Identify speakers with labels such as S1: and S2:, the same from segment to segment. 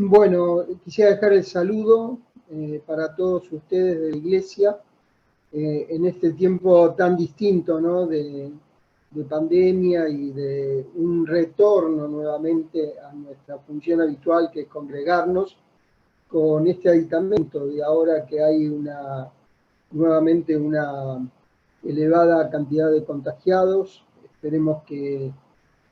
S1: Bueno, quisiera dejar el saludo para todos ustedes de la Iglesia en este tiempo tan distinto, ¿no? de pandemia y de un retorno nuevamente a nuestra función habitual, que es congregarnos, con este aditamento de ahora que hay nuevamente una elevada cantidad de contagiados. Esperemos que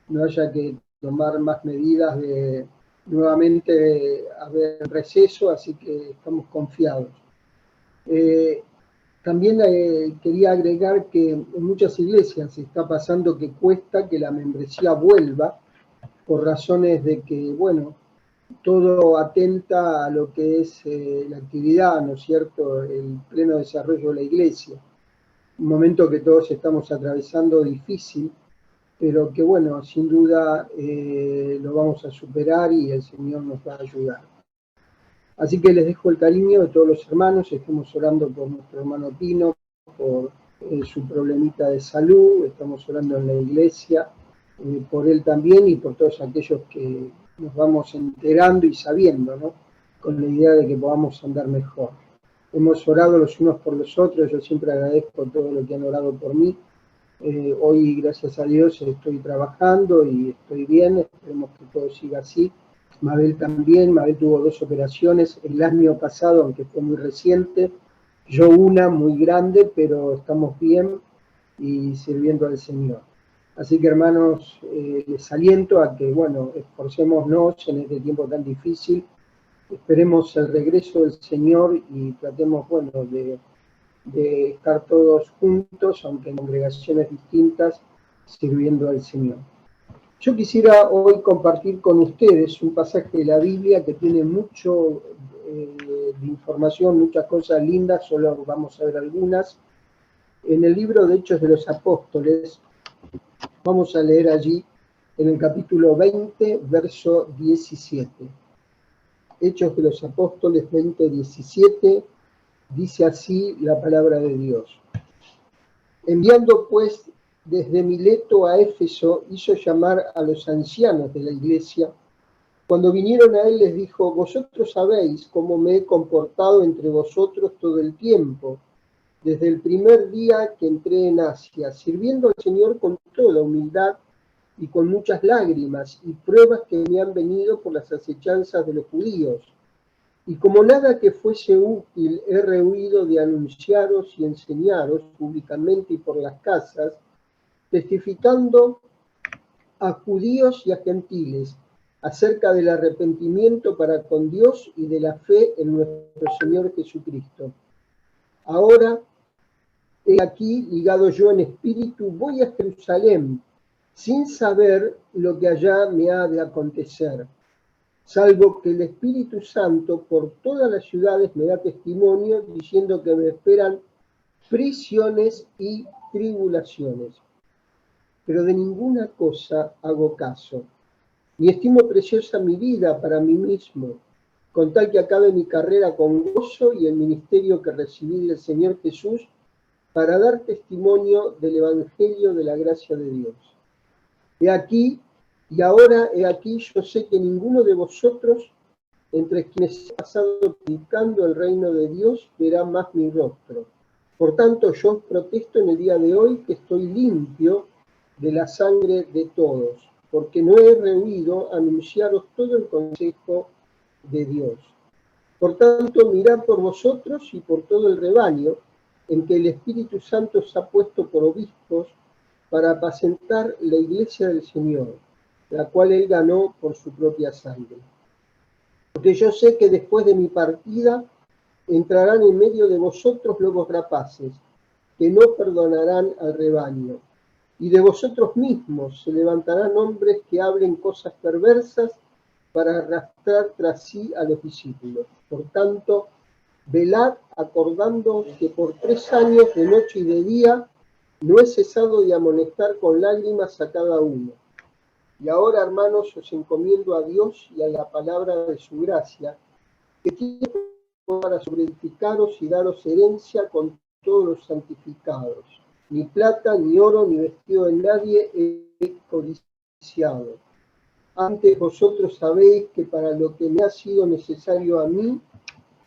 S1: no haya que tomar más medidas de nuevamente haber receso, así que estamos confiados. También quería agregar que en muchas iglesias está pasando que cuesta que la membresía vuelva por razones de que, bueno, todo atenta a lo que es la actividad, ¿no es cierto?, el pleno desarrollo de la iglesia. Un momento que todos estamos atravesando difícil, pero que bueno, sin duda lo vamos a superar y el Señor nos va a ayudar. Así que les dejo el cariño de todos los hermanos, estamos orando por nuestro hermano Pino, por su problemita de salud, estamos orando en la iglesia, por él también y por todos aquellos que nos vamos enterando y sabiendo, ¿no? Con la idea de que podamos andar mejor. Hemos orado los unos por los otros, yo siempre agradezco todo lo que han orado por mí. Hoy, gracias a Dios, estoy trabajando y estoy bien, esperemos que todo siga así. Mabel también, Mabel tuvo 2 operaciones el año pasado, aunque fue muy reciente, yo una muy grande, pero estamos bien y sirviendo al Señor. Así que, hermanos, les aliento a que, bueno, esforcémonos en este tiempo tan difícil, esperemos el regreso del Señor y tratemos, bueno, de estar todos juntos, aunque en congregaciones distintas, sirviendo al Señor. Yo quisiera hoy compartir con ustedes un pasaje de la Biblia que tiene mucho de información, muchas cosas lindas, solo vamos a ver algunas. En el libro de Hechos de los Apóstoles, vamos a leer allí en el capítulo 20, verso 17. Hechos de los Apóstoles 20, 17, dice así la palabra de Dios. Enviando pues desde Mileto a Éfeso, hizo llamar a los ancianos de la iglesia. Cuando vinieron a él les dijo: vosotros sabéis cómo me he comportado entre vosotros todo el tiempo, desde el primer día que entré en Asia, sirviendo al Señor con toda humildad y con muchas lágrimas y pruebas que me han venido por las acechanzas de los judíos. Y como nada que fuese útil he rehuido de anunciaros y enseñaros públicamente y por las casas, testificando a judíos y a gentiles acerca del arrepentimiento para con Dios y de la fe en nuestro Señor Jesucristo. Ahora, he aquí, ligado yo en espíritu, voy a Jerusalén, sin saber lo que allá me ha de acontecer, salvo que el Espíritu Santo por todas las ciudades me da testimonio, diciendo que me esperan prisiones y tribulaciones. Pero de ninguna cosa hago caso, ni estimo preciosa mi vida para mí mismo, con tal que acabe mi carrera con gozo y el ministerio que recibí del Señor Jesús, para dar testimonio del Evangelio de la gracia de Dios. He aquí, y ahora he aquí, yo sé que ninguno de vosotros, entre quienes he pasado predicando el reino de Dios, verá más mi rostro. Por tanto, yo os protesto en el día de hoy que estoy limpio de la sangre de todos, porque no he rehuido anunciaros todo el consejo de Dios. Por tanto, mirad por vosotros y por todo el rebaño, en que el Espíritu Santo os ha puesto por obispos para apacentar la iglesia del Señor, la cual él ganó por su propia sangre. Porque yo sé que después de mi partida entrarán en medio de vosotros lobos rapaces, que no perdonarán al rebaño. Y de vosotros mismos se levantarán hombres que hablen cosas perversas para arrastrar tras sí a los discípulos. Por tanto, velad acordándoos que por 3 años de noche y de día no he cesado de amonestar con lágrimas a cada uno. Y ahora, hermanos, os encomiendo a Dios y a la palabra de su gracia, que tiene para sobreedificaros y daros herencia con todos los santificados. Ni plata, ni oro, ni vestido de nadie he codiciado. Antes vosotros sabéis que para lo que me ha sido necesario a mí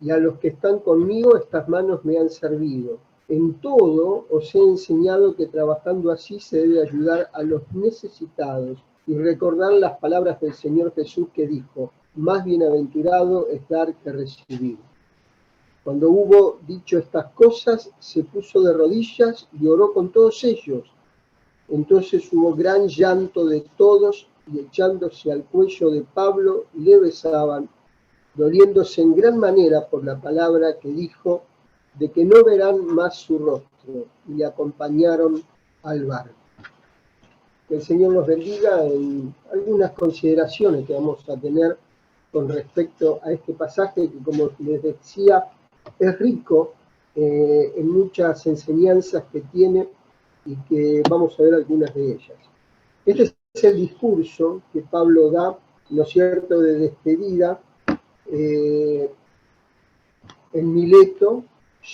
S1: y a los que están conmigo, estas manos me han servido. En todo os he enseñado que trabajando así se debe ayudar a los necesitados y recordar las palabras del Señor Jesús que dijo: más bienaventurado es dar que recibir. Cuando hubo dicho estas cosas, se puso de rodillas y oró con todos ellos. Entonces hubo gran llanto de todos, y echándose al cuello de Pablo le besaban, doliéndose en gran manera por la palabra que dijo, de que no verán más su rostro, y le acompañaron al barco. Que el Señor nos bendiga en algunas consideraciones que vamos a tener con respecto a este pasaje que, como les decía, es rico en muchas enseñanzas que tiene y que vamos a ver algunas de ellas. Este es el discurso que Pablo da, ¿no es cierto?, de despedida en Mileto,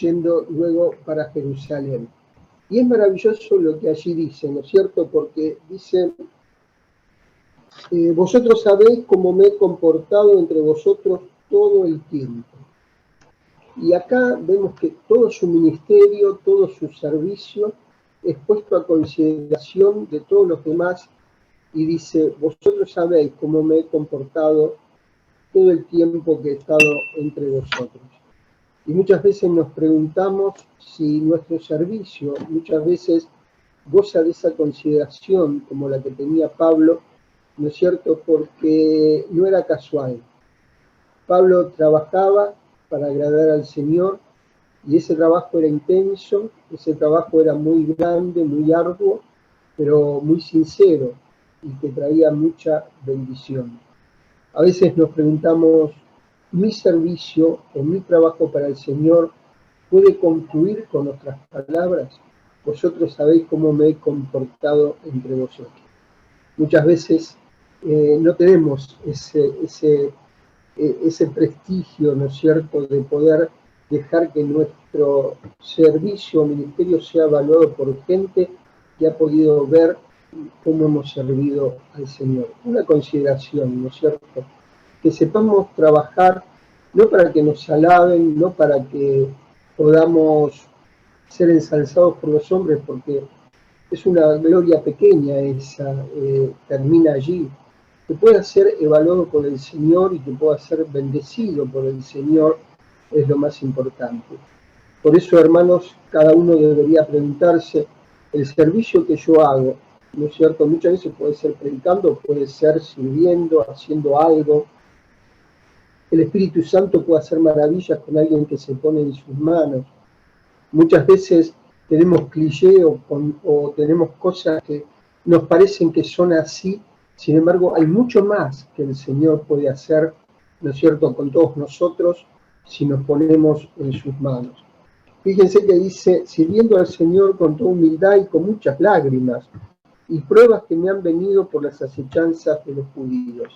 S1: yendo luego para Jerusalén. Y es maravilloso lo que allí dice, ¿no es cierto?, porque dice: vosotros sabéis cómo me he comportado entre vosotros todo el tiempo. Y acá vemos que todo su ministerio, todo su servicio es puesto a consideración de todos los demás, y dice: vosotros sabéis cómo me he comportado todo el tiempo que he estado entre vosotros. Y muchas veces nos preguntamos si nuestro servicio muchas veces goza de esa consideración como la que tenía Pablo, ¿no es cierto?, porque no era casual. Pablo trabajaba para agradar al Señor, y ese trabajo era intenso, ese trabajo era muy grande, muy arduo, pero muy sincero, y que traía mucha bendición. A veces nos preguntamos: ¿mi servicio o mi trabajo para el Señor puede concluir con nuestras palabras? Vosotros sabéis cómo me he comportado entre vosotros. Muchas veces no tenemos ese prestigio, ¿no es cierto?, de poder dejar que nuestro servicio o ministerio sea evaluado por gente que ha podido ver cómo hemos servido al Señor. Una consideración, ¿no es cierto?, que sepamos trabajar no para que nos alaben, no para que podamos ser ensalzados por los hombres, porque es una gloria pequeña esa, termina allí, que pueda ser evaluado por el Señor y que pueda ser bendecido por el Señor, es lo más importante. Por eso, hermanos, cada uno debería preguntarse: el servicio que yo hago, ¿no es cierto?, muchas veces puede ser predicando, puede ser sirviendo, haciendo algo. El Espíritu Santo puede hacer maravillas con alguien que se pone en sus manos. Muchas veces tenemos cliché o tenemos cosas que nos parecen que son así. Sin embargo, hay mucho más que el Señor puede hacer, ¿no es cierto?, con todos nosotros si nos ponemos en sus manos. Fíjense que dice: sirviendo al Señor con toda humildad y con muchas lágrimas, y pruebas que me han venido por las acechanzas de los judíos.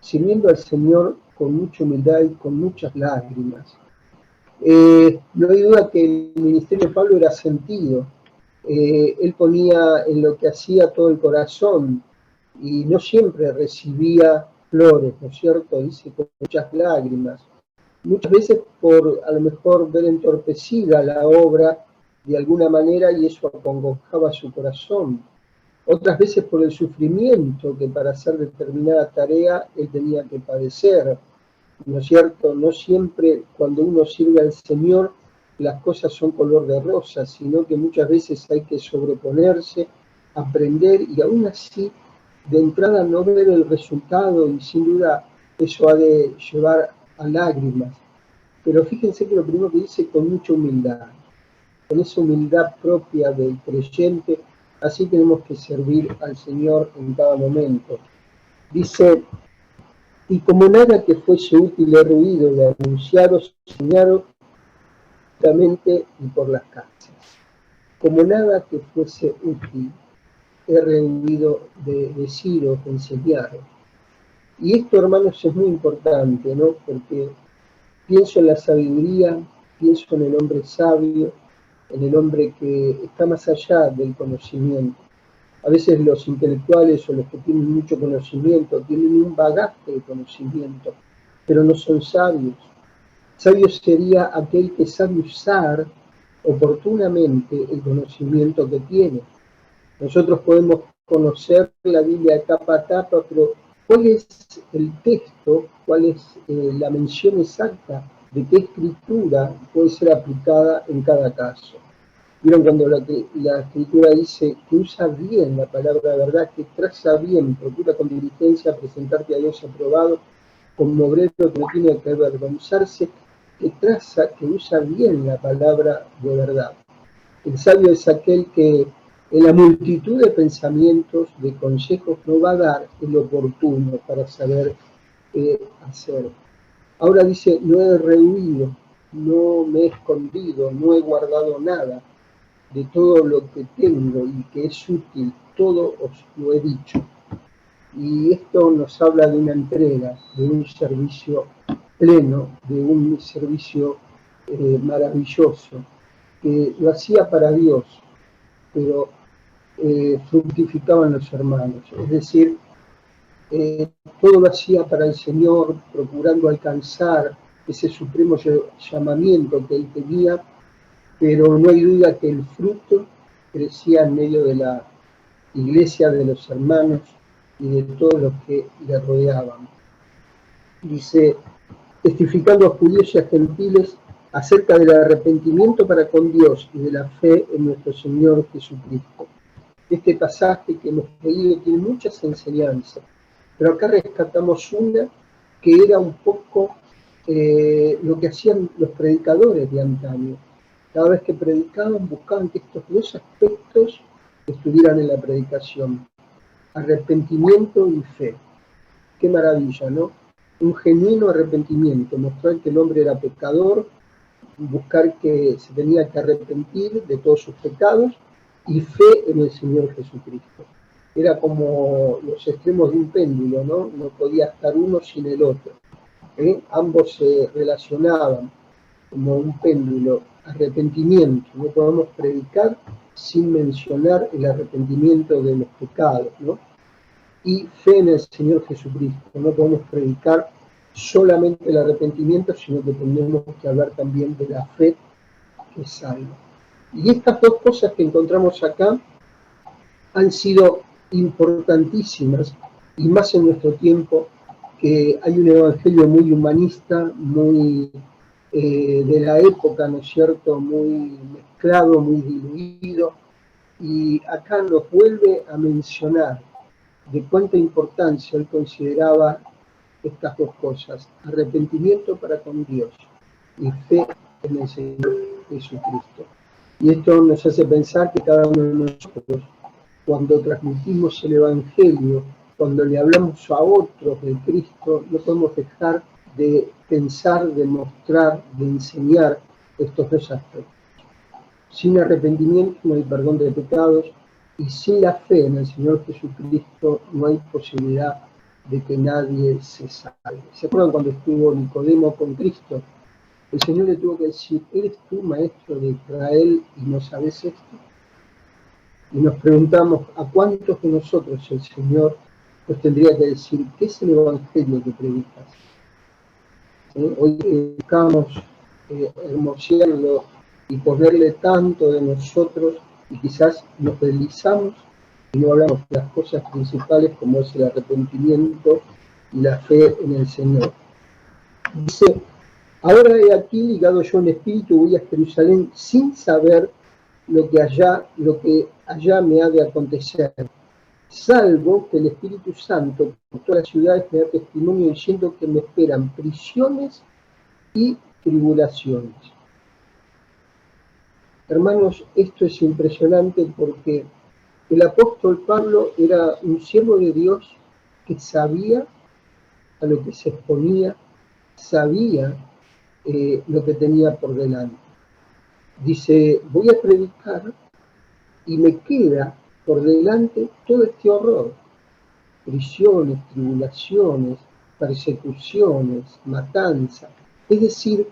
S1: Sirviendo al Señor con mucha humildad y con muchas lágrimas. No hay duda que el ministerio de Pablo era sentido. Él ponía en lo que hacía todo el corazón, y no siempre recibía flores, ¿no es cierto? Dice con muchas lágrimas. Muchas veces por a lo mejor ver entorpecida la obra de alguna manera, y eso acongojaba su corazón. Otras veces por el sufrimiento que para hacer determinada tarea él tenía que padecer, ¿no es cierto? No siempre cuando uno sirve al Señor las cosas son color de rosa, sino que muchas veces hay que sobreponerse, aprender, y aún así de entrada no ver el resultado, y sin duda eso ha de llevar a lágrimas. Pero fíjense que lo primero que dice: con mucha humildad, con esa humildad propia del creyente. Así tenemos que servir al Señor en cada momento. Dice: y como nada que fuese útil he rehuido de anunciaros, enseñaros justamente y por las casas. Como nada que fuese útil he rehuido de deciros, de enseñaros. Y esto, hermanos, es muy importante, ¿no? Porque pienso en la sabiduría, pienso en el hombre sabio, en el hombre que está más allá del conocimiento. A veces los intelectuales o los que tienen mucho conocimiento tienen un bagaje de conocimiento, pero no son sabios. Sabio sería aquel que sabe usar oportunamente el conocimiento que tiene. Nosotros podemos conocer la Biblia de tapa a tapa, pero ¿cuál es el texto? ¿Cuál es la mención exacta de qué escritura puede ser aplicada en cada caso? Vieron cuando la escritura dice que usa bien la palabra de verdad, que traza bien, procura con diligencia presentarte a Dios aprobado, como obrero que no tiene que avergonzarse, que traza, que usa bien la palabra de verdad. El sabio es aquel que en la multitud de pensamientos, de consejos, no va a dar el oportuno para saber qué hacer. Ahora dice, no he rehuido, no me he escondido, no he guardado nada de todo lo que tengo y que es útil, todo os lo he dicho. Y esto nos habla de una entrega, de un servicio pleno, de un servicio maravilloso, que lo hacía para Dios, pero fructificaban los hermanos. Es decir, todo lo hacía para el Señor, procurando alcanzar ese supremo llamamiento que Él tenía, pero no hay duda que el fruto crecía en medio de la iglesia, de los hermanos y de todos los que le rodeaban. Dice, testificando a judíos y a gentiles acerca del arrepentimiento para con Dios y de la fe en nuestro Señor Jesucristo. Este pasaje que hemos leído tiene muchas enseñanzas, pero acá rescatamos una que era un poco lo que hacían los predicadores de antaño. Cada vez que predicaban buscaban que estos dos aspectos estuvieran en la predicación: arrepentimiento y fe. Qué maravilla, ¿no? Un genuino arrepentimiento, mostrar que el hombre era pecador, buscar que se tenía que arrepentir de todos sus pecados, y fe en el Señor Jesucristo. Era como los extremos de un péndulo, ¿no? No podía estar uno sin el otro. Ambos se relacionaban como un péndulo. Arrepentimiento, no podemos predicar sin mencionar el arrepentimiento de los pecados, ¿no? Y fe en el Señor Jesucristo. No podemos predicar solamente el arrepentimiento, sino que tenemos que hablar también de la fe que salva. Y estas dos cosas que encontramos acá han sido importantísimas, y más en nuestro tiempo, que hay un evangelio muy humanista, muy de la época, ¿no es cierto?, muy mezclado, muy diluido, y acá nos vuelve a mencionar de cuánta importancia él consideraba estas dos cosas: arrepentimiento para con Dios y fe en el Señor Jesucristo. Y esto nos hace pensar que cada uno de nosotros, cuando transmitimos el Evangelio, cuando le hablamos a otros de Cristo, no podemos dejar de pensar, de mostrar, de enseñar estos dos aspectos. Sin arrepentimiento no hay perdón de pecados, y sin la fe en el Señor Jesucristo no hay posibilidad de que nadie se salve. ¿Se acuerdan cuando estuvo Nicodemo con Cristo? El Señor le tuvo que decir, ¿eres tú maestro de Israel y no sabes esto? Y nos preguntamos, ¿a cuántos de nosotros el Señor nos tendría que decir, ¿qué es el Evangelio que predicas? Hoy buscamos hermosearlo y ponerle tanto de nosotros, y quizás nos deslizamos y no hablamos de las cosas principales, como es el arrepentimiento y la fe en el Señor. Dice, ahora he aquí ligado yo en espíritu, voy a Jerusalén sin saber lo que allá me ha de acontecer, salvo que el Espíritu Santo por todas las ciudades me da testimonio diciendo que me esperan prisiones y tribulaciones. Hermanos, esto es impresionante porque el apóstol Pablo era un siervo de Dios que sabía a lo que se exponía, sabía lo que tenía por delante. Dice, voy a predicar y me queda por delante todo este horror: prisiones, tribulaciones, persecuciones, matanza. Es decir,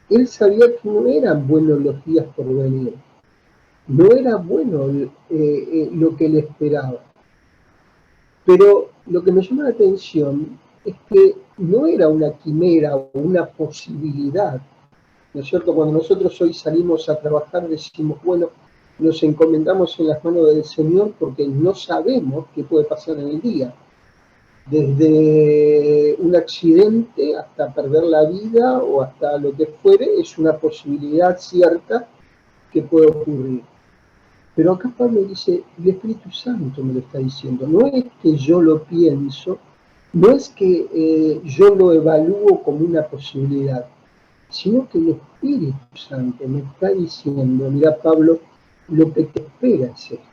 S1: él sabía que no eran buenos los días por venir. no era bueno lo que le esperaba. Pero lo que me llama la atención es que no era una quimera o una posibilidad, ¿no es cierto? Cuando nosotros hoy salimos a trabajar decimos, bueno, nos encomendamos en las manos del Señor porque no sabemos qué puede pasar en el día. Desde un accidente hasta perder la vida o hasta lo que fuere, es una posibilidad cierta que puede ocurrir. Pero acá Pablo dice, el Espíritu Santo me lo está diciendo. No es que yo lo pienso, no es que yo lo evalúo como una posibilidad, sino que el Espíritu Santo me está diciendo, mira Pablo, lo que te espera es esto.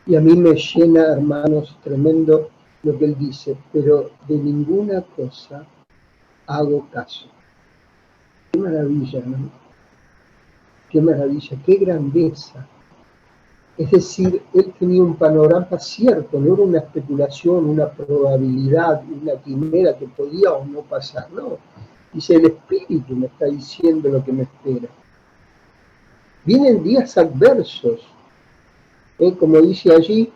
S1: Y a mí me llena, hermanos, tremendo lo que él dice, pero de ninguna cosa hago caso. Qué maravilla, ¿no? Qué maravilla, qué grandeza. Es decir, él tenía un panorama cierto, no era una especulación, una probabilidad, una quimera que podía o no pasar, no. Dice, el Espíritu me está diciendo lo que me espera. Vienen días adversos, como dice allí,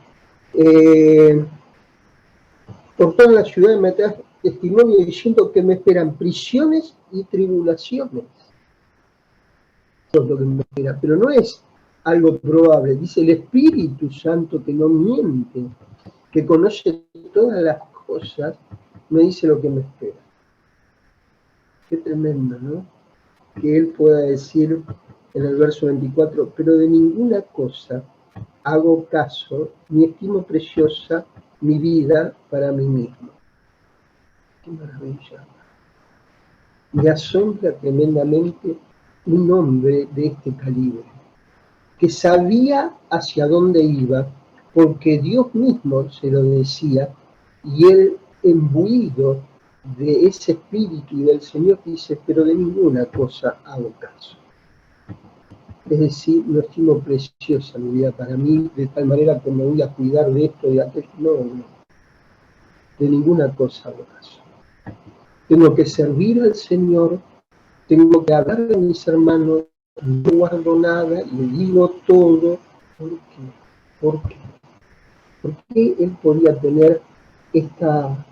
S1: por toda la ciudad me da testimonio diciendo que me esperan prisiones y tribulaciones. Eso es lo que me espera, pero no es algo probable, dice el Espíritu Santo que no miente, que conoce todas las cosas, me dice lo que me espera. Qué tremendo, ¿no? Que él pueda decir en el verso 24, pero de ninguna cosa hago caso, ni estimo preciosa mi vida para mí mismo. Qué maravilla. Me asombra tremendamente un hombre de este calibre, que sabía hacia dónde iba, porque Dios mismo se lo decía, y él, imbuido de ese espíritu y del Señor, dice, pero de ninguna cosa hago caso. Es decir, no estimo preciosa mi vida para mí, de tal manera que me voy a cuidar de esto y de aquello. No, no. De ninguna cosa hago caso. Tengo que servir al Señor, tengo que hablar a mis hermanos, no guardo nada, le digo todo. ¿Por qué? ¿Por qué? ¿Por qué él podía tener esta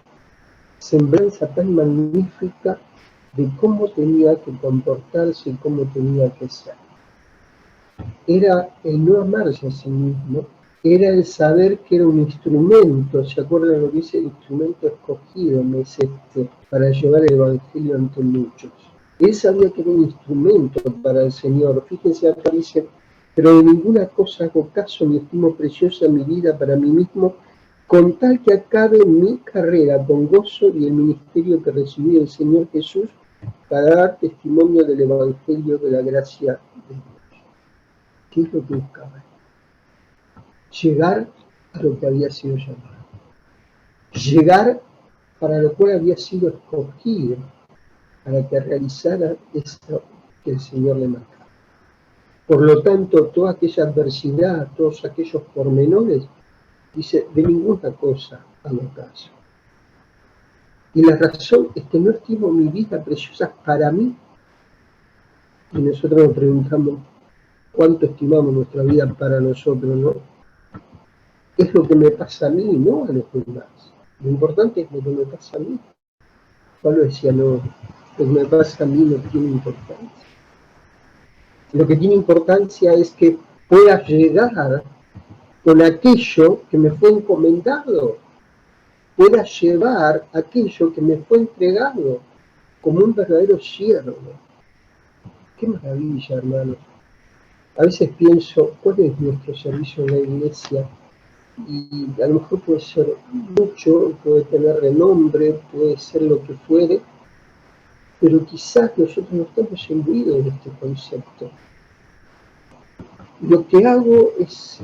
S1: semblanza tan magnífica de cómo tenía que comportarse y cómo tenía que ser? Era el no amarse a sí mismo, era el saber que era un instrumento, ¿se acuerdan lo que dice? El instrumento escogido, me es este, para llevar el Evangelio ante muchos. Él sabía que era un instrumento para el Señor. Fíjense acá dice, pero de ninguna cosa hago caso ni estimo preciosa mi vida para mí mismo, con tal que acabe mi carrera con gozo y el ministerio que recibí del Señor Jesús para dar testimonio del Evangelio de la gracia de Dios. ¿Qué es lo que buscaba? Llegar a lo que había sido llamado. Llegar para lo cual había sido escogido, para que realizara esto que el Señor le marcaba. Por lo tanto, toda aquella adversidad, todos aquellos pormenores, dice, de ninguna cosa hago caso. Y la razón es que no estimo mi vida preciosa para mí. Y nosotros nos preguntamos, ¿cuánto estimamos nuestra vida para nosotros, no? Es lo que me pasa a mí, no a los demás. Lo importante es lo que me pasa a mí. Pablo decía, no, lo que me pasa a mí no tiene importancia. Lo que tiene importancia es que pueda llegar con aquello que me fue encomendado, pueda llevar aquello que me fue entregado como un verdadero siervo. Qué maravilla, hermanos. A veces pienso, ¿cuál es nuestro servicio en la iglesia? Y a lo mejor puede ser mucho, puede tener renombre, puede ser lo que fuere, pero quizás nosotros no estamos imbuidos de este concepto. Lo que hago es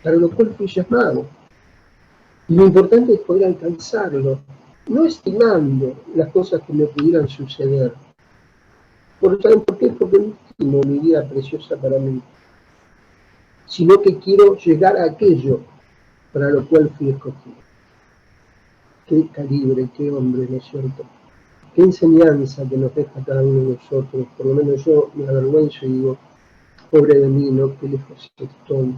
S1: para lo cual fui llamado. Y lo importante es poder alcanzarlo, no estimando las cosas que me pudieran suceder. ¿Saben por qué? Porque no estimo mi vida preciosa para mí, sino que quiero llegar a aquello para lo cual fui escogido. Qué calibre, qué hombre, ¿no es cierto? Qué enseñanza que nos deja cada uno de nosotros. Por lo menos yo me avergüenzo y digo, pobre de mí, ¿no? Qué lejos estoy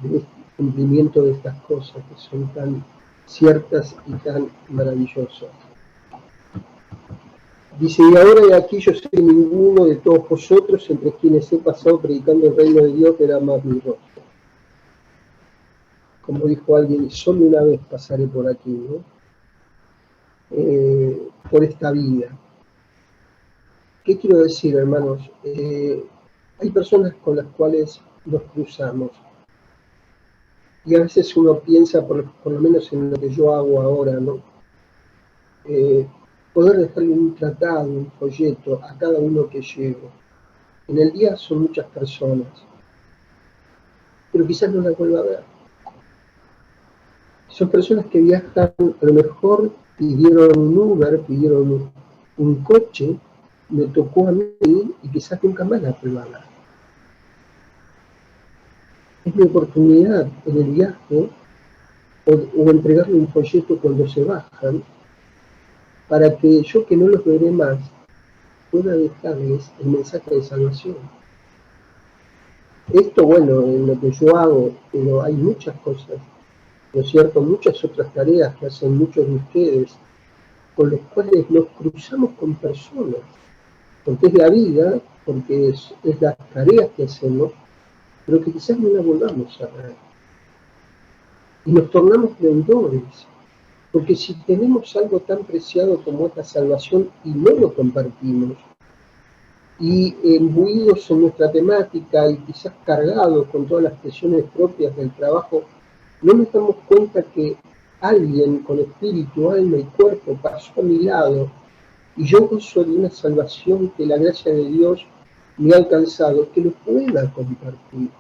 S1: del cumplimiento de estas cosas que son tan ciertas y tan maravillosas. Dice, y ahora he aquí yo sé que ninguno de todos vosotros, entre quienes he pasado predicando el reino de Dios, verá más mi rostro. Como dijo alguien, solo una vez pasaré por aquí, ¿no? Por esta vida. ¿Qué quiero decir, hermanos? Hay personas con las cuales nos cruzamos. Y a veces uno piensa, por lo menos en lo que yo hago ahora, ¿no? Poder dejarle un tratado, un folleto a cada uno que llego. En el día son muchas personas, pero quizás no las vuelva a ver. Son personas que viajan, a lo mejor pidieron un Uber, pidieron un coche, me tocó a mí y quizás nunca más la vuelva a ver. Es mi oportunidad en el viaje o entregarle un folleto cuando se bajan, para que yo, que no los veré más, pueda dejarles el mensaje de salvación. Esto, bueno, en lo que yo hago, pero hay muchas cosas, ¿no es cierto? Muchas otras tareas que hacen muchos de ustedes, con los cuales nos cruzamos con personas, porque es la vida, porque es las tareas que hacemos, pero que quizás no las volvamos a ver. Y nos tornamos deudores, porque si tenemos algo tan preciado como esta salvación y no lo compartimos, y imbuidos en nuestra temática y quizás cargados con todas las presiones propias del trabajo, no nos damos cuenta que alguien con espíritu, alma y cuerpo pasó a mi lado y yo gozo de una salvación que la gracia de Dios me ha alcanzado, que lo pueda compartir,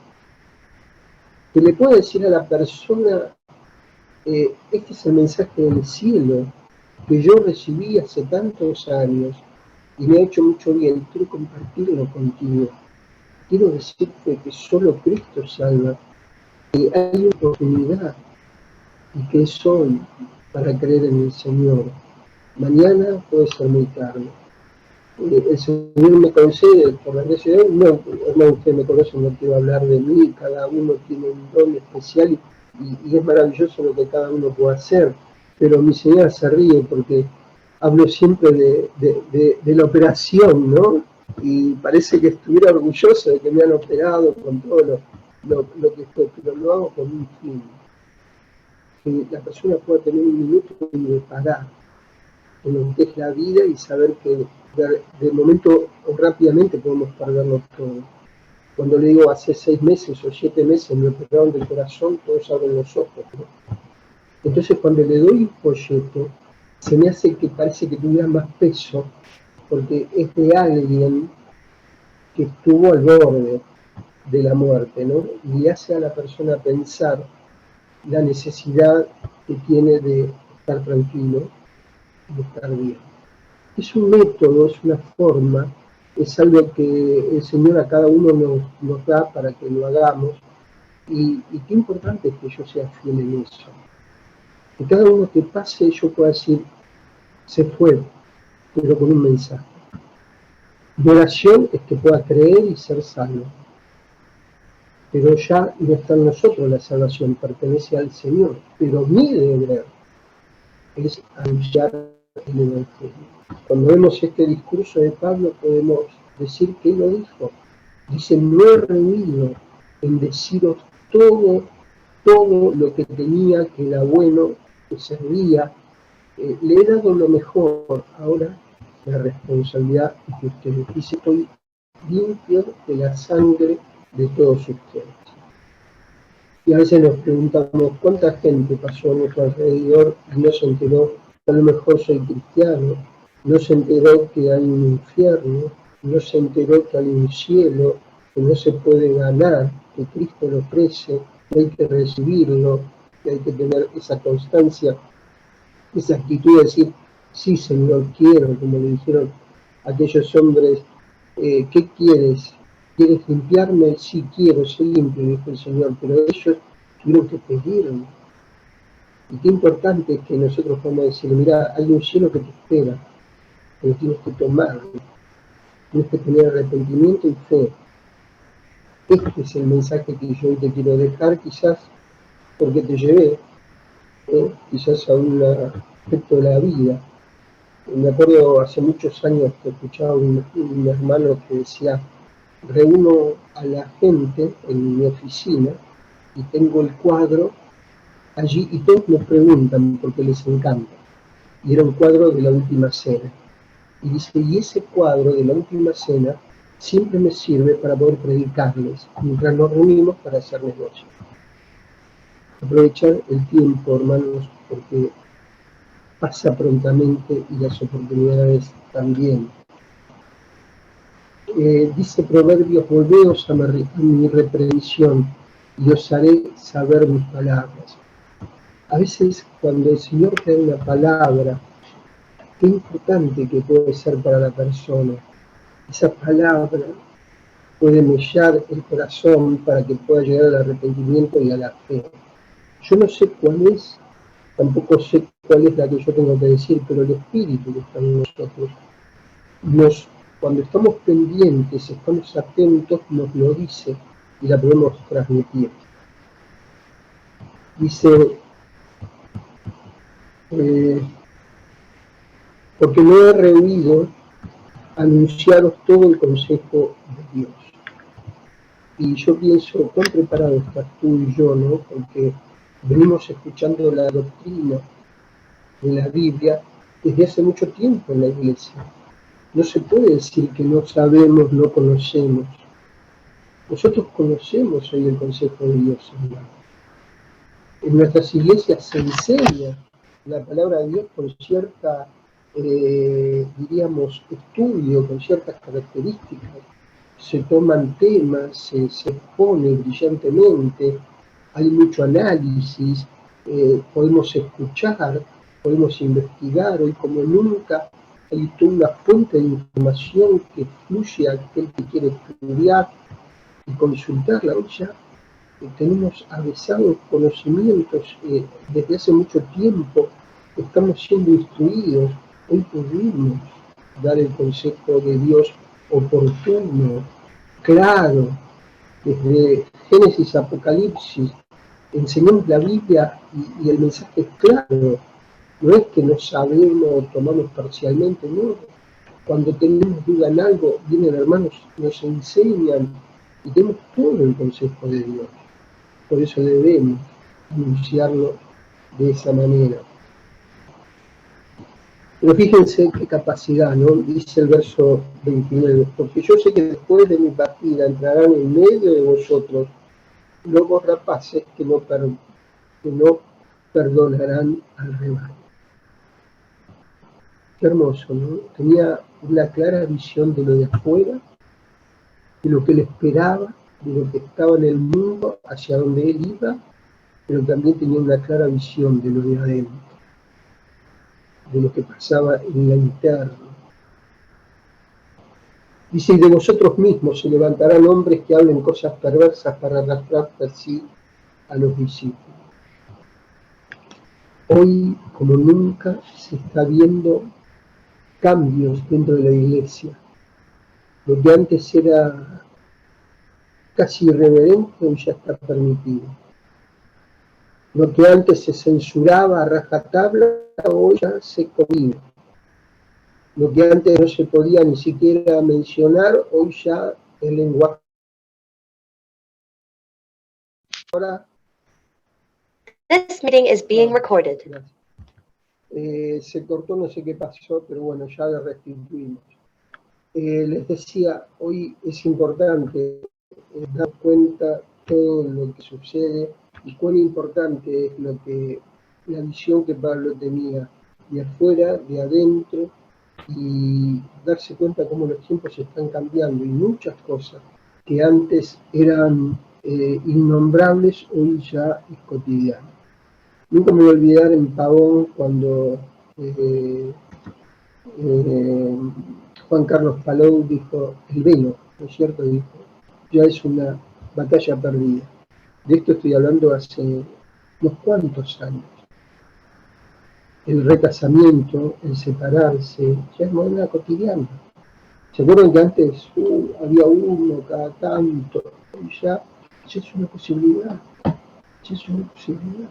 S1: que le pueda decir a la persona, este es el mensaje del cielo que yo recibí hace tantos años y me ha hecho mucho bien, quiero compartirlo contigo. Quiero decirte que solo Cristo salva, que hay oportunidad y que es hoy para creer en el Señor. Mañana puede ser muy tarde. El Señor me concede, por la gracia de Dios, no, usted me conoce, no quiero hablar de mí, cada uno tiene un don especial y es maravilloso lo que cada uno puede hacer, pero mi señora se ríe porque hablo siempre de la operación, ¿no? Y parece que estuviera orgulloso de que me han operado con todo lo que fue, pero lo hago con un fin, que la persona pueda tener un minuto de parar en lo que es la vida y saber que de momento o rápidamente podemos perderlo todo. Cuando le digo hace 6 meses o 7 meses me operaron del corazón, todos abren los ojos, ¿no? Entonces cuando le doy un folleto, se me hace que parece que tuviera más peso, porque es de alguien que estuvo al borde de la muerte, ¿no? Y hace a la persona pensar la necesidad que tiene de estar tranquilo, de estar bien. Es un método, es una forma, es algo que el Señor a cada uno nos da para que lo hagamos, y qué importante es que yo sea fiel en eso. Que cada uno que pase yo pueda decir, se fue, pero con un mensaje. Mi oración es que pueda creer y ser salvo. Pero ya no está en nosotros la salvación, pertenece al Señor. Pero mi deber es anunciar el Evangelio. Cuando vemos este discurso de Pablo podemos decir que él lo dijo. Dice, no he reunido en deciros todo lo que tenía, que era bueno, que servía. Le he dado lo mejor. Ahora la responsabilidad es de ustedes. Dice, estoy limpio de la sangre de todos ustedes. Y a veces nos preguntamos cuánta gente pasó a nuestro alrededor y no se enteró, a lo mejor soy cristiano, no se enteró que hay un infierno, no se enteró que hay un cielo, que no se puede ganar, que Cristo lo ofrece, que hay que recibirlo, que hay que tener esa constancia, esa actitud de decir, sí Señor, quiero, como le dijeron aquellos hombres, ¿qué quieres? ¿Quieres limpiarme? Sí quiero, soy limpio, dijo el Señor, pero ellos tuvieron que pedirlo. Y qué importante es que nosotros podamos decir, mira, hay un cielo que te espera, pero tienes que tomarlo, tienes que tener arrepentimiento y fe. Este es el mensaje que yo hoy te quiero dejar, quizás porque te llevé, quizás a un aspecto de la vida. Me acuerdo hace muchos años que escuchaba un hermano que decía, reúno a la gente en mi oficina y tengo el cuadro allí y todos me preguntan porque les encanta. Y era un cuadro de la Última Cena. Y dice, y ese cuadro de la Última Cena siempre me sirve para poder predicarles mientras nos reunimos para hacer negocios. Aprovechar el tiempo, hermanos, porque pasa prontamente y las oportunidades también. Dice Proverbios, volveos a mi reprensión y os haré saber mis palabras. A veces cuando el Señor te da una palabra, qué importante que puede ser para la persona. Esa palabra puede mellar el corazón para que pueda llegar al arrepentimiento y a la fe. Yo no sé cuál es, tampoco sé cuál es la que yo tengo que decir, pero el Espíritu que está en nosotros, cuando estamos pendientes, estamos atentos, nos lo dice y la podemos transmitir. Dice, porque no he rehuido anunciaros todo el consejo de Dios. Y yo pienso, ¿cuán preparado estás tú y yo, no? Porque venimos escuchando la doctrina de la Biblia desde hace mucho tiempo en la iglesia. No se puede decir que no sabemos, no conocemos. Nosotros conocemos hoy el consejo de Dios, hermano. En nuestras iglesias se enseña la palabra de Dios con cierta, diríamos, estudio, con ciertas características. Se toman temas, se expone brillantemente, hay mucho análisis, podemos escuchar, podemos investigar. Hoy como nunca hay toda una fuente de información que fluye a aquel que quiere estudiar y consultarla. Hoy ya tenemos avesados conocimientos desde hace mucho tiempo, estamos siendo instruidos. Hoy pudimos dar el consejo de Dios oportuno, claro, desde Génesis a Apocalipsis, enseñamos la Biblia y el mensaje es claro. No es que no sabemos o tomamos parcialmente, no. Cuando tenemos duda en algo, vienen hermanos, nos enseñan y tenemos todo el consejo de Dios. Por eso debemos anunciarlo de esa manera. Pero fíjense qué capacidad, ¿no? Dice el verso 29, porque yo sé que después de mi partida entrarán en medio de vosotros lobos rapaces que no perdonarán al rebaño. Qué hermoso, ¿no? Tenía una clara visión de lo de afuera, de lo que él esperaba, de lo que estaba en el mundo, hacia donde él iba, pero también tenía una clara visión de lo de adentro, de lo que pasaba en la interna. Dice, y de vosotros mismos se levantarán hombres que hablen cosas perversas para arrastrar así a los discípulos. Hoy, como nunca, se está viendo cambios dentro de la iglesia. Lo que antes era casi irreverente, hoy ya está permitido. Lo que antes se censuraba a rajatabla, hoy ya se comía. Lo que antes no se podía ni siquiera mencionar, hoy ya el lenguaje. Ahora,
S2: This meeting is being recorded.
S1: Se cortó, no sé qué pasó, pero bueno, ya le restituimos. Les decía, hoy es importante dar cuenta todo lo que sucede y cuán importante es la visión que Pablo tenía de afuera, de adentro, y darse cuenta cómo los tiempos están cambiando y muchas cosas que antes eran innombrables, hoy ya es cotidiano. Nunca me voy a olvidar en Pavón cuando Juan Carlos Palou dijo, el velo, ¿no es cierto? Dijo, ya es una batalla perdida. De esto estoy hablando hace unos cuantos años. El recasamiento, el separarse, ya es manera cotidiana. ¿Se acuerdan que antes había uno cada tanto? y ya es una posibilidad, ya es una posibilidad.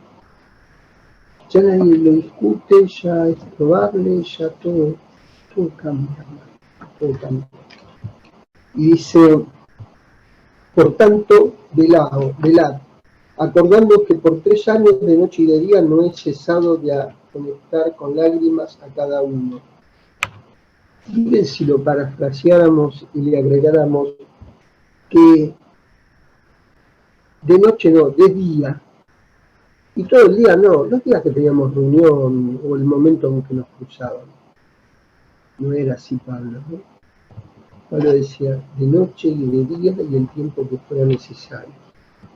S1: Ya nadie lo discute, ya es probable, ya todo cambia, todo cambia. Y dice, por tanto, velad, acordando que por 3 años de noche y de día no he cesado de conectar con lágrimas a cada uno. Miren si lo parafraseáramos y le agregáramos que de noche no, de día, y todo el día no, los días que teníamos reunión o el momento en que nos cruzábamos. No era así Pablo, ¿no? Pablo decía de noche y de día y el tiempo que fuera necesario.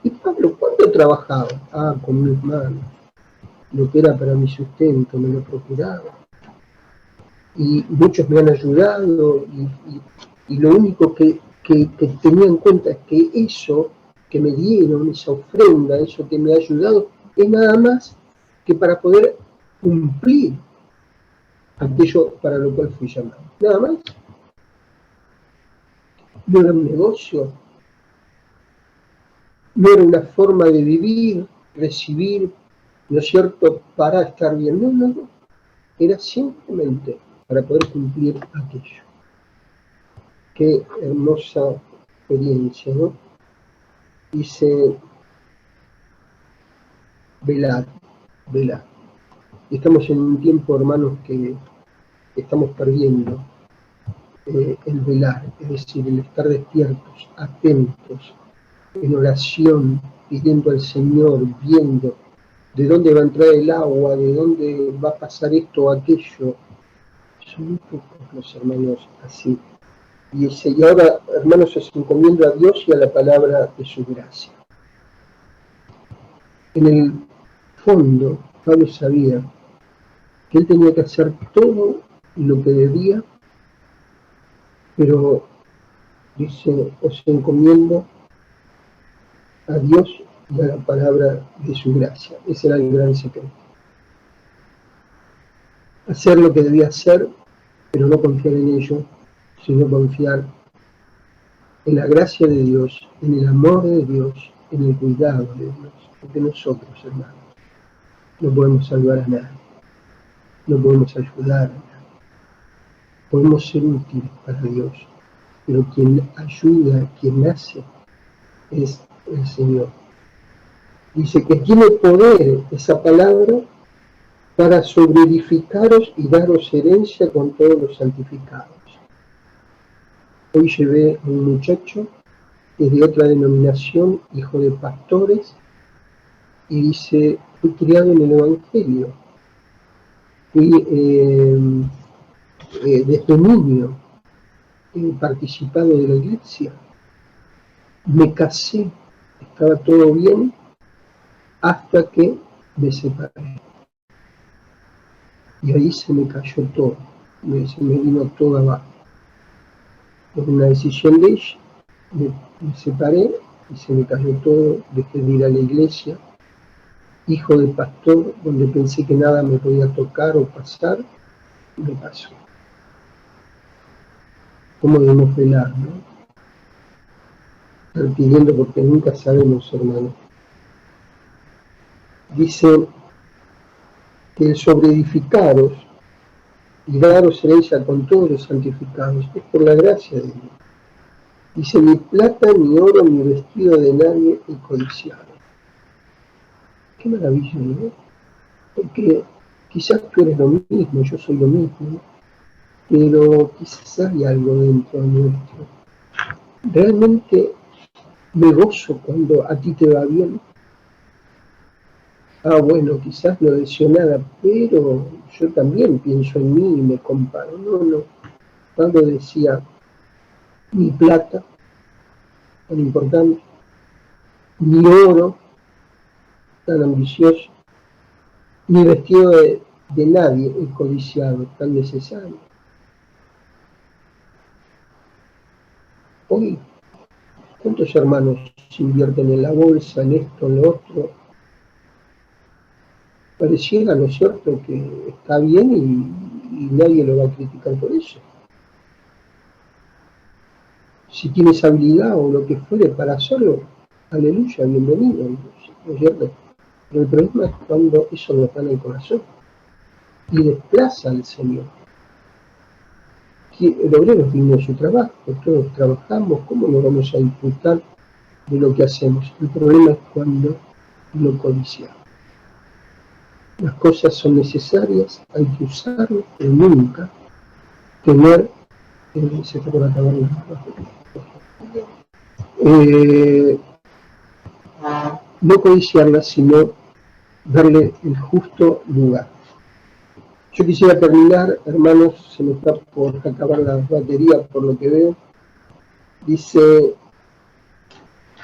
S1: Y Pablo, ¿cuándo trabajaba? Con mis manos. Lo que era para mi sustento, me lo procuraba. Y muchos me han ayudado y lo único que tenía en cuenta es que eso que me dieron, esa ofrenda, eso que me ha ayudado, es nada más que para poder cumplir aquello para lo cual fui llamado. Nada más. No era un negocio, no era una forma de vivir, recibir, ¿no es cierto?, para estar bien. No. Era simplemente para poder cumplir aquello. Qué hermosa experiencia, ¿no? Dice, velad. Y estamos en un tiempo, hermanos, que estamos perdiendo el velar, es decir, el estar despiertos, atentos, en oración, pidiendo al Señor, viendo de dónde va a entrar el agua, de dónde va a pasar esto o aquello. Son muy pocos los hermanos así. Y ahora, hermanos, os encomiendo a Dios y a la palabra de su gracia. En el fondo, Pablo sabía que él tenía que hacer todo lo que debía, pero dice, os encomiendo a Dios y a la palabra de su gracia. Ese era el gran secreto. Hacer lo que debía hacer, pero no confiar en ello, sino confiar en la gracia de Dios, en el amor de Dios, en el cuidado de Dios. Porque nosotros, hermanos, no podemos salvar a nadie, no podemos ayudar a nadie. Podemos ser útiles para Dios, pero quien ayuda, quien hace, es el Señor. Dice que tiene poder esa palabra para sobreedificaros y daros herencia con todos los santificados. Hoy llevé a un muchacho que es de otra denominación, hijo de pastores, y dice, fui criado en el Evangelio, fui desde niño he participado de la iglesia, me casé, estaba todo bien, hasta que me separé. Y ahí se me cayó todo, se me vino todo abajo. Por una decisión de ella, me separé y se me cayó todo, dejé de ir a la iglesia, hijo de pastor, donde pensé que nada me podía tocar o pasar, me pasó. ¿Cómo debemos velar, no? Estar pidiendo porque nunca sabemos, hermano. Dice que el sobreedificaros y daros herencia con todos los santificados es por la gracia de Dios. Dice, ni plata, ni oro, ni vestido de nadie he codiciado. Qué maravilla, ¿no? Porque quizás tú eres lo mismo, yo soy lo mismo, pero quizás hay algo dentro nuestro. Realmente me gozo cuando a ti te va bien. Bueno, quizás no deseo nada, pero yo también pienso en mí y me comparo. No. Pablo decía, ni plata, tan importante, ni oro, tan ambicioso, ni vestido de nadie he codiciado, tan necesario. Hoy, ¿cuántos hermanos se invierten en la bolsa, en esto, en lo otro? Pareciera, ¿no es cierto?, que está bien y nadie lo va a criticar por eso. Si tienes habilidad o lo que fuere para hacerlo, aleluya, bienvenido, ¿no es cierto? Pero el problema es cuando eso no está en el corazón y desplaza al Señor. El obrero tiene su trabajo, todos trabajamos, ¿cómo nos vamos a disfrutar de lo que hacemos? El problema es cuando lo codiciamos. Las cosas son necesarias, hay que usarlas, pero nunca tener, se está por acabar no codiciarlas, sino darle el justo lugar. Yo quisiera terminar, hermanos, se me está por acabar la batería por lo que veo. Dice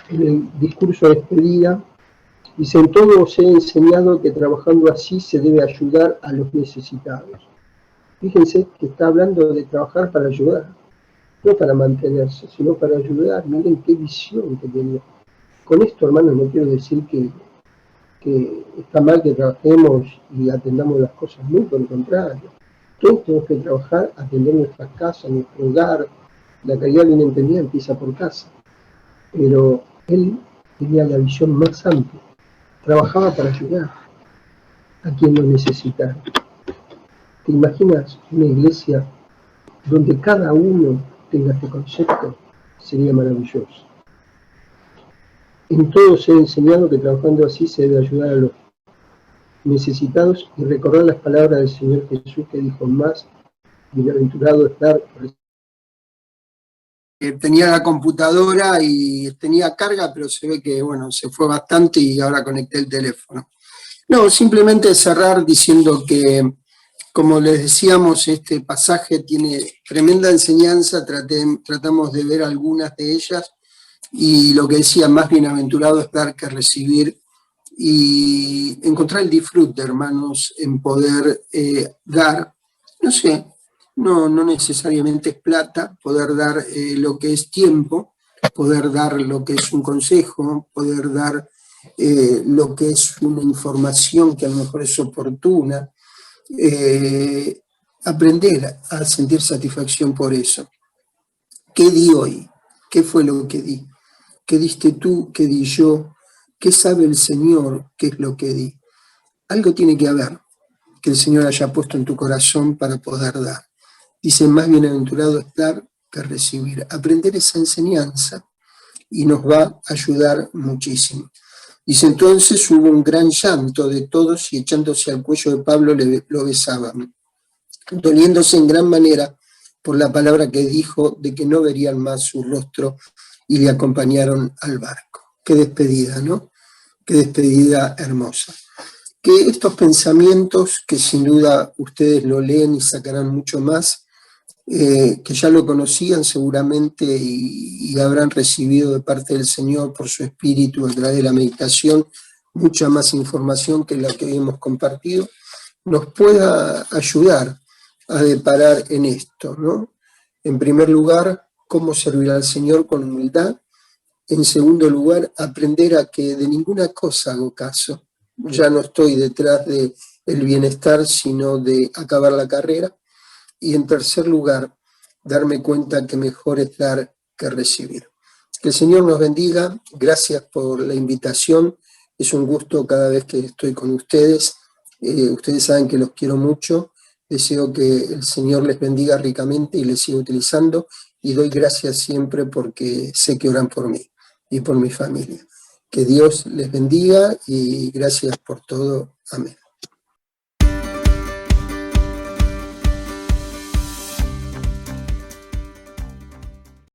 S1: en el discurso de despedida, dice: en todo os he enseñado que trabajando así se debe ayudar a los necesitados. Fíjense que está hablando de trabajar para ayudar, no para mantenerse, sino para ayudar. Miren qué visión que tenía. Con esto, hermanos, no quiero decir que está mal que trabajemos y atendamos las cosas, muy por el contrario. Todos tenemos que trabajar, atender nuestra casa, nuestro hogar. La calidad bien entendida empieza por casa. Pero él tenía la visión más amplia. Trabajaba para ayudar a quien lo necesitara. ¿Te imaginas una iglesia donde cada uno tenga este concepto? Sería maravilloso. En todo se ha enseñado que trabajando así se debe ayudar a los necesitados y recordar las palabras del Señor Jesús que dijo: más bienaventurado es dar. Tenía la computadora y tenía carga, pero se ve que, bueno, se fue bastante y ahora conecté el teléfono. No, simplemente cerrar diciendo que, como les decíamos, este pasaje tiene tremenda enseñanza, tratamos de ver algunas de ellas, y lo que decía, más bienaventurado es dar que recibir, y encontrar el disfrute, hermanos, en poder dar, no sé, no necesariamente es plata, poder dar lo que es tiempo, poder dar lo que es un consejo, poder dar lo que es una información que a lo mejor es oportuna, aprender a sentir satisfacción por eso. ¿Qué di hoy? ¿Qué fue lo que di? ¿Qué diste tú? ¿Qué di yo? ¿Qué sabe el Señor? ¿Qué es lo que di? Algo tiene que haber que el Señor haya puesto en tu corazón para poder dar. Dice: más bienaventurado es dar que recibir. Aprender esa enseñanza y nos va a ayudar muchísimo. Dice: entonces hubo un gran llanto de todos y echándose al cuello de Pablo lo besaban, doliéndose en gran manera por la palabra que dijo de que no verían más su rostro, y le acompañaron al barco. Qué despedida, ¿no? Qué despedida hermosa. Que estos pensamientos, que sin duda ustedes lo leen y sacarán mucho más, que ya lo conocían seguramente y habrán recibido de parte del Señor por su Espíritu a través de la meditación mucha más información que la que hoy hemos compartido, nos pueda ayudar a deparar en esto, ¿no? En primer lugar, cómo servir al Señor con humildad. En segundo lugar, aprender a que de ninguna cosa hago caso. Ya no estoy detrás del bienestar, sino de acabar la carrera. Y en tercer lugar, darme cuenta que mejor es dar que recibir. Que el Señor nos bendiga. Gracias por la invitación. Es un gusto cada vez que estoy con ustedes. Ustedes saben que los quiero mucho. Deseo que el Señor les bendiga ricamente y les siga utilizando. Y doy gracias siempre porque sé que oran por mí y por mi familia. Que Dios les bendiga y gracias por todo. Amén.